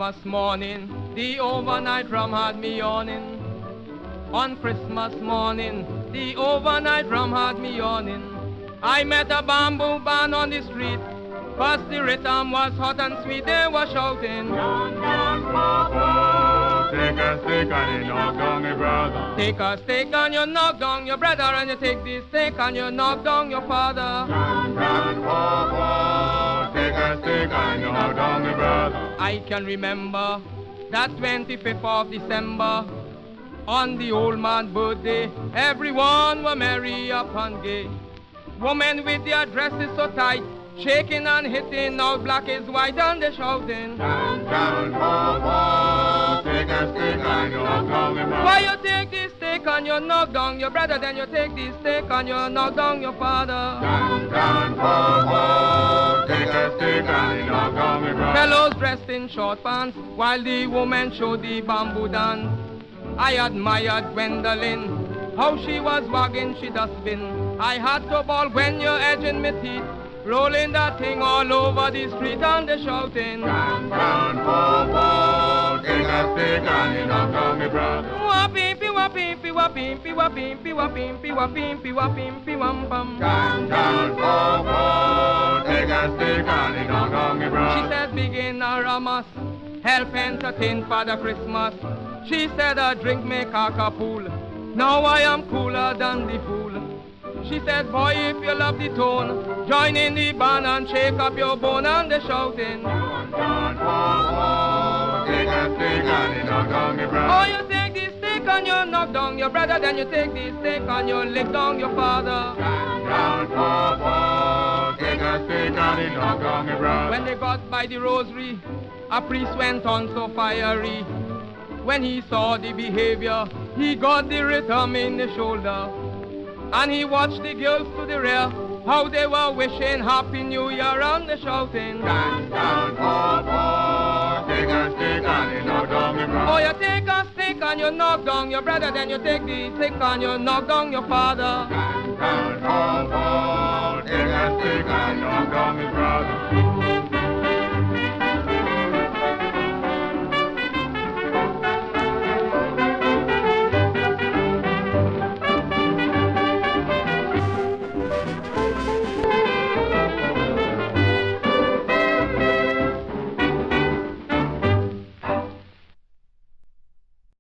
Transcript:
Christmas morning, the overnight rum had me yawning. On Christmas morning, the overnight rum had me yawning. I met a bamboo band on the street, 'cause the rhythm was hot and sweet, they were shouting. Take a stick and you knock down your brother. Take a stick and you knock down your brother, and you take the stick and you knock down your father. Take a stick and you knock down your brother. I can remember that 25th of December, on the old man's birthday, everyone were merry up and gay. Women with their dresses so tight, shaking and hitting, now black is white and they shouting. Take a stick and you knock down your brother. Why you take this stick and you knock down your brother, then you take this stick and you knock down your father. Take a stick and you knock down your brother. Fellows dressed in short pants, while the women showed the bamboo dance. I admired Gwendolyn, how she was wagging she dustbin. I had to bawl when you're edging me teeth, rolling that thing all over the street and they shouting. Take a stick and you knock down your brother. Wapimpi, wapimpi, wapimpi, wapimpi, wapimpi, wapimpi, wapimpi, wampam. Take a stick and you knock down your brother. She said, begin a ramas, help entertain Father Christmas. She said, a drink make a pool. Now I am cooler than the fool. She said, boy, if you love the tone, join in the band and shake up your bone, and they shouting. Take a stick and you knock down your brother. Oh, you take this stick and you knock down your brother, then you take this stick and you lick down your father. Take a stick and you knock down your brother. When they got by the rosary, a priest went on so fiery. When he saw the behavior, he got the rhythm in the shoulder. And he watched the girls to the rear, how they were wishing Happy New Year, and they shouting. Take a stick and you knock down your brother. Oh, you take a stick and you knock down your brother, then you take the stick and you knock down your father. Take a stick and you knock down your brother.